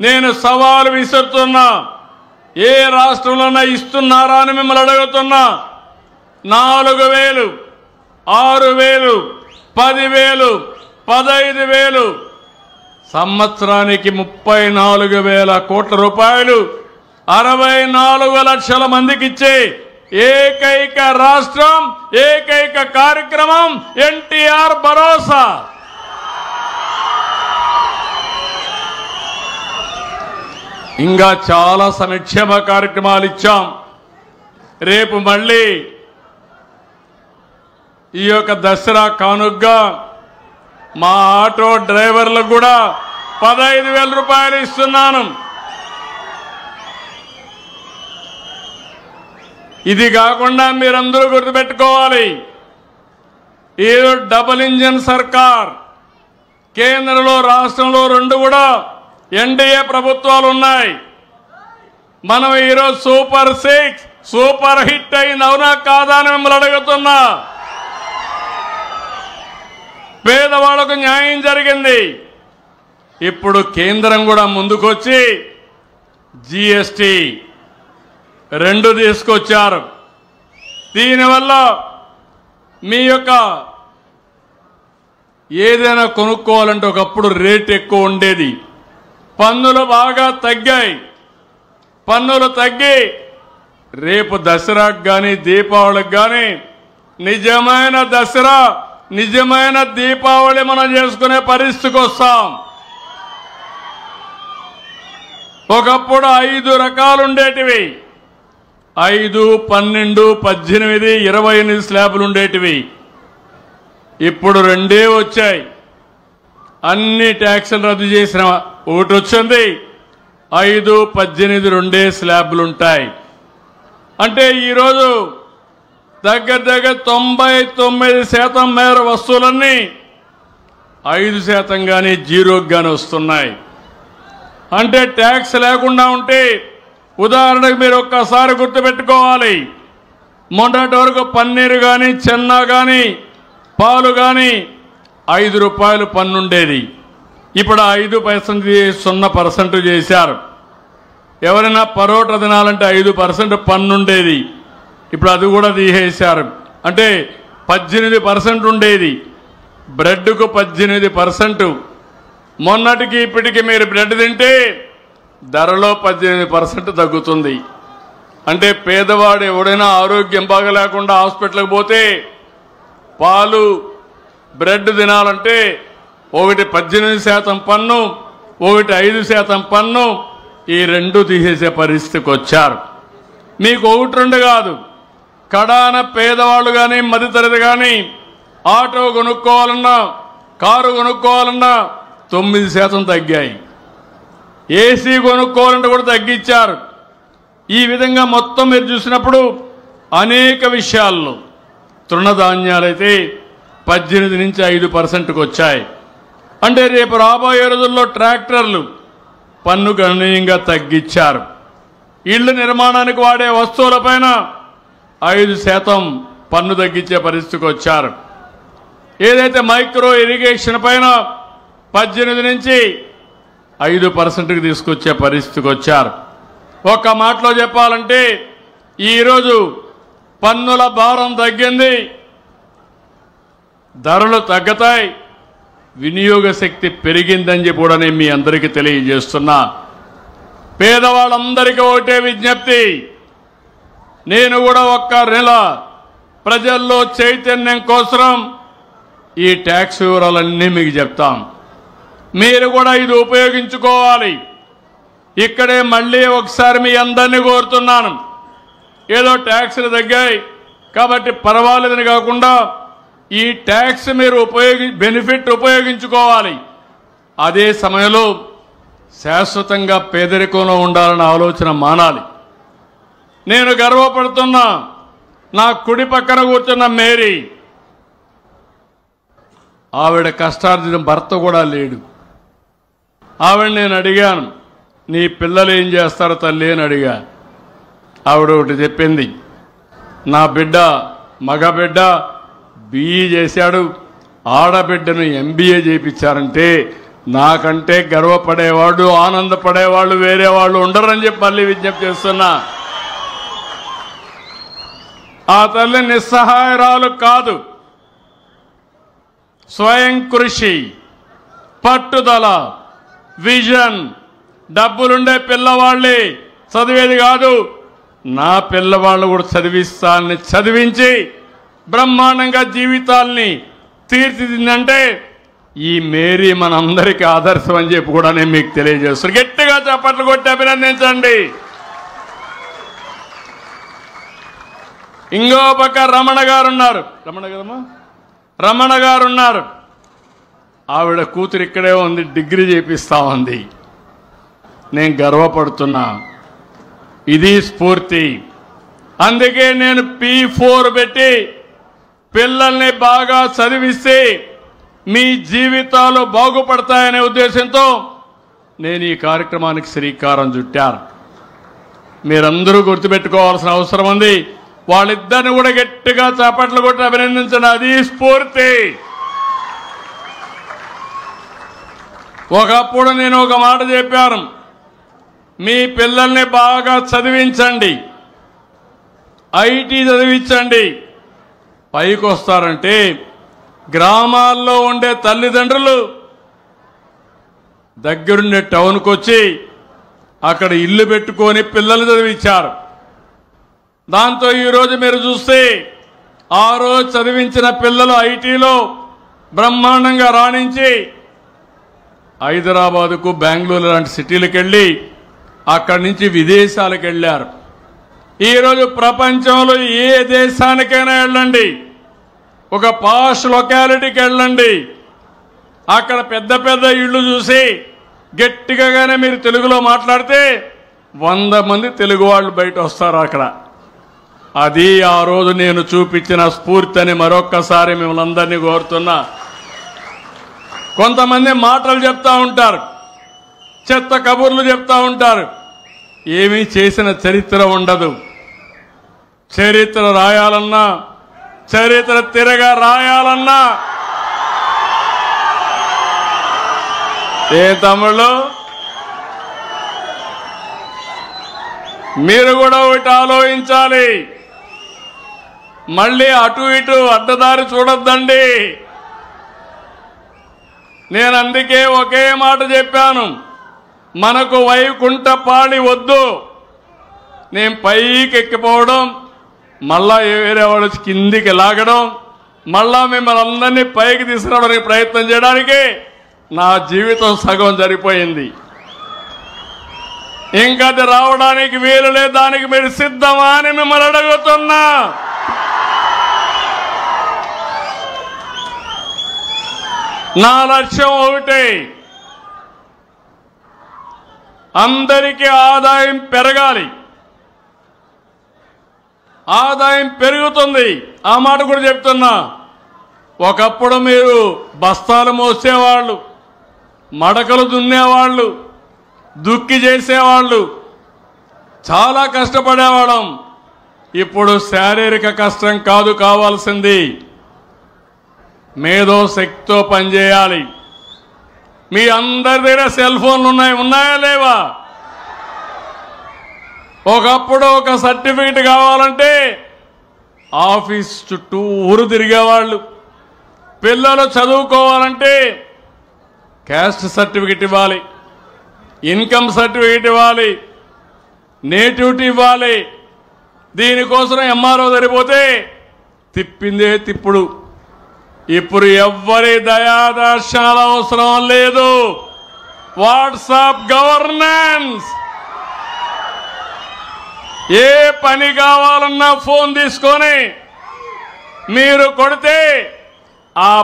నేను సవాలు విసురుతున్నా, ఏ రాష్ట్రంలోనే ఇస్తున్నారా అని మిమ్మల్ని అడుగుతున్నా. 4,000, 6,000, 10,000, 15,000 సంవత్సరానికి 34,000 కోట్ల రూపాయలు 64 లక్షల మందికి ఇచ్చే ఏకైక రాష్ట్రం, ఏకైక కార్యక్రమం ఎన్టీఆర్ భరోసా. ఇంకా చాలా సంక్షేమ కార్యక్రమాలు ఇచ్చాం. రేపు మళ్ళీ ఈ యొక్క దసరా కానుగ్గా మా ఆటో డ్రైవర్లకు కూడా 15,000 రూపాయలు ఇస్తున్నాను. ఇది కాకుండా మీరందరూ గుర్తుపెట్టుకోవాలి, ఈ డబుల్ ఇంజిన్ సర్కార్, కేంద్రంలో రాష్ట్రంలో 2 కూడా ఎన్డీఏ ప్రభుత్వాలు ఉన్నాయి. మనం ఈరోజు సూపర్ 6 సూపర్ హిట్ అయింది, అవునా కాదా అని మిమ్మల్ని అడుగుతున్నా. పేదవాళ్లకు న్యాయం జరిగింది. ఇప్పుడు కేంద్రం కూడా ముందుకొచ్చి జీఎస్టీ 2 తీసుకొచ్చారు. దీనివల్ల మీ యొక్క ఏదైనా కొనుక్కోవాలంటే ఒకప్పుడు రేట్ ఎక్కువ ఉండేది, పన్నులు బాగా తగ్గాయి. పన్నులు తగ్గి రేపు దసరాకు కానీ దీపావళికి కానీ నిజమైన దసరా, నిజమైన దీపావళి మనం చేసుకునే పరిస్థితికి వస్తాం. ఒకప్పుడు 5 రకాలు ఉండేటివి, 5, 12, 18, 28 స్లాబులు ఉండేటివి. ఇప్పుడు 2 వచ్చాయి. అన్ని ట్యాక్సులు రద్దు చేసిన ఒకటి వచ్చింది, 5, 18 2 స్లాబులు ఉంటాయి. అంటే ఈరోజు దగ్గర 99% మేర వస్తువులన్నీ 5% కానీ 0కి కానీ వస్తున్నాయి. అంటే ట్యాక్స్ లేకుండా ఉంటే, ఉదాహరణకు మీరు ఒక్కసారి గుర్తుపెట్టుకోవాలి, మొన్నటి వరకు పన్నీరు కానీ, చెన్నా కానీ, పాలు కానీ 5 రూపాయలు పన్ను ఉండేది. ఇప్పుడు 5% 0% చేశారు. ఎవరైనా పరోటా తినాలంటే 5% పన్ను ఉండేది, ఇప్పుడు అది కూడా తీసేశారు. అంటే 18% ఉండేది. బ్రెడ్కు 18%. మొన్నటికి ఇప్పటికి మీరు బ్రెడ్ తింటే ధరలో 18% తగ్గుతుంది. అంటే పేదవాడు ఎవడైనా ఆరోగ్యం బాగలేకుండా హాస్పిటల్కి పోతే పాలు, బ్రెడ్ తినాలంటే ఒకటి 18% పన్ను, ఒకటి 5% పన్ను, ఈ 2 తీసేసే పరిస్థితికి వచ్చారు. మీకు 1-2 కాదు, కడాన పేదవాళ్ళు కానీ, మధ్యతరగతి కానీ ఆటో కొనుక్కోవాలన్నా, కారు కొనుక్కోవాలన్నా 9% తగ్గాయి. ఏసీ కొనుక్కోవాలంటే కూడా తగ్గించారు. ఈ విధంగా మొత్తం మీరు చూసినప్పుడు అనేక విషయాల్లో తృణధాన్యాలైతే 18 నుంచి 5%కు వచ్చాయి. అంటే రేపు రాబోయే రోజుల్లో ట్రాక్టర్లు పన్ను గణనీయంగా తగ్గించారు. ఇళ్ల నిర్మాణానికి వాడే వస్తువులపైన 5% పన్ను తగ్గించే పరిస్థితికి వచ్చారు. ఏదైతే మైక్రో ఇరిగేషన్ పైన 18 నుంచి 5%కి తీసుకొచ్చే పరిస్థితికి వచ్చారు. ఒక్క మాటలో చెప్పాలంటే ఈరోజు పన్నుల భారం తగ్గింది, ధరలు తగ్గుతాయి, వినియోగ శక్తి పెరిగిందని చెప్పి కూడా నేను మీ అందరికీ తెలియజేస్తున్నా. పేదవాళ్ళందరికీ ఒకటే విజ్ఞప్తి, నేను కూడా ఒక్క నెల ప్రజల్లో చైతన్యం కోసం ఈ ట్యాక్స్ వివరాలన్నీ మీకు చెప్తాం. మీరు కూడా ఇది ఉపయోగించుకోవాలి. ఇక్కడే మళ్ళీ ఒకసారి మీ అందరినీ కోరుతున్నాను, ఏదో ట్యాక్స్లు తగ్గాయి కాబట్టి పర్వాలేదని కాకుండా ఈ ట్యాక్స్ మీరు బెనిఫిట్ ఉపయోగించుకోవాలి. అదే సమయంలో శాశ్వతంగా పేదరికంలో ఉండాలన్న ఆలోచన మానాలి. నేను గర్వపడుతున్నా, నా కుడి పక్కన కూర్చున్న మేరీ, ఆవిడ కష్టార్జిత భర్త కూడా లేడు. ఆవిడ నేను అడిగాను, నీ పిల్లలు ఏం చేస్తారో తల్లి అని అడిగా. ఆవిడ ఒకటి చెప్పింది, నా బిడ్డ మగబిడ్డ BE చేశాడు, ఆడబిడ్డను MBA చేయించారంటే నాకంటే గర్వపడేవాడు ఆనందపడేవాళ్ళు వేరే వాళ్ళు ఉండరని చెప్పి మళ్ళీ విజ్ఞప్తి చేస్తున్నా. ఆ తల్లి నిస్సహాయరాలు కాదు, స్వయం కృషి, పట్టుదల, విజన్. డబ్బులుండే పిల్లవాళ్ళే చదివేది కాదు, నా పిల్లవాళ్ళు కూడా చదివిస్తానని చదివించి బ్రహ్మాండంగా జీవితాల్ని తీర్చిదిద్దంటే ఈ మేరీ మనందరికీ ఆదర్శం అని చెప్పి కూడా నేను మీకు తెలియజేస్తాను. గట్టిగా చప్పట్లు కొట్టి అభినందించండి. ఇంకో పక్క రమణ గారు ఉన్నారు. రమణ గారు ఉన్నారు. ఆవిడ కూతురు ఇక్కడే ఉంది, డిగ్రీ చేపిస్తా ఉంది. నేను గర్వపడుతున్నా. ఇది స్ఫూర్తి. అందుకే నేను P4 పెట్టి పిల్లల్ని బాగా చదివిస్తే మీ జీవితాలు బాగుపడతాయనే ఉద్దేశంతో నేను ఈ కార్యక్రమానికి శ్రీకారం చుట్టాను. మీరందరూ గుర్తుపెట్టుకోవాల్సిన అవసరం ఉంది. వాళ్ళిద్దరిని కూడా గట్టిగా చప్పట్లు కొట్టి అభినందించండి. అది స్ఫూర్తి. ఒకప్పుడు నేను ఒక మాట చెప్పాను, మీ పిల్లల్ని బాగా చదివించండి, ఐటీ చదివించండి. పైకి వస్తారంటే గ్రామాల్లో ఉండే తల్లిదండ్రులు దగ్గరుండే టౌన్కి వచ్చి అక్కడ ఇల్లు పెట్టుకొని పిల్లలు చదివించారు. దాంతో ఈరోజు మీరు చూస్తే ఆ రోజు చదివించిన పిల్లలు ఐటీలో బ్రహ్మాండంగా రాణించి హైదరాబాదుకు, బెంగళూరు లాంటి సిటీలకు వెళ్ళి అక్కడి నుంచి విదేశాలకు వెళ్ళారు. ఈరోజు ప్రపంచంలో ఏ దేశానికైనా వెళ్ళండి, ఒక పాష్ లొకాలిటీకి వెళ్ళండి, అక్కడ పెద్ద పెద్ద ఇళ్ళు చూసి గట్టిగానే మీరు తెలుగులో మాట్లాడితే 100 మంది తెలుగు వాళ్ళు బయట వస్తారు అక్కడ. అది ఆ రోజు నేను చూపించిన స్ఫూర్తి అని మరొక్కసారి మిమ్మల్ని అందరినీ కోరుతున్నా. కొంతమంది మాటలు చెప్తా ఉంటారు, చెత్త కబుర్లు చెప్తా ఉంటారు, ఏమీ చేసిన చరిత్ర ఉండదు. చరిత్ర రాయాలన్నా, చరిత్ర తిరగా రాయాలన్నా ఏ తమ్ముళ్ళు మీరు కూడా ఒకటి ఆలోచించాలి. మళ్ళీ అటు ఇటు అడ్డదారి చూడొద్దండి. నేను అందుకే ఒకే మాట చెప్పాను, మనకు వైకుంఠపాళి వద్దు. నేను పైకి ఎక్కిపోవడం, మళ్ళా వేరే వాళ్ళు కిందికి లాగడం, మళ్ళా మిమ్మల్ని అందరినీ పైకి తీసుకురావడానికి ప్రయత్నం చేయడానికి నా జీవితం సగం సరిపోయింది. ఇంకా అది రావడానికి వీలు లేదు. దానికి మీరు సిద్ధమా అని మిమ్మల్ని అడుగుతున్నా. నా లక్ష్యం ఒకటే, అందరికీ ఆదాయం పెరగాలి. ఆదాయం పెరుగుతుంది, ఆ మాట కూడా చెప్తున్నా. ఒకప్పుడు మీరు బస్తాలు మోసేవాళ్ళు, మడకలు దున్నేవాళ్ళు, దుక్కి చేసేవాళ్ళు, చాలా కష్టపడేవాళ్ళం. ఇప్పుడు శారీరక కష్టం కాదు కావాల్సింది, మేధో శక్తితో పనిచేయాలి. మీ అందరి దగ్గర సెల్ ఫోన్లు ఉన్నాయా లేవా? ఒకప్పుడు ఒక సర్టిఫికెట్ కావాలంటే ఆఫీస్ చుట్టూ ఊరు తిరిగేవాళ్ళు. పిల్లలు చదువుకోవాలంటే క్యాస్ట్ సర్టిఫికెట్ ఇవ్వాలి, ఇన్కమ్ సర్టిఫికెట్ ఇవ్వాలి, నేటివిటీ ఇవ్వాలి. దీనికోసం ఎంఆర్ఓ సరిపోతే తిప్పిందే తిప్పుడు. ఇప్పుడు ఎవ్వరి దయాదర్శనాల అవసరం లేదు. WhatsApp governance. ఏ పని కావాలన్నా ఫోన్ తీసుకొని మీరు కొడితే ఆ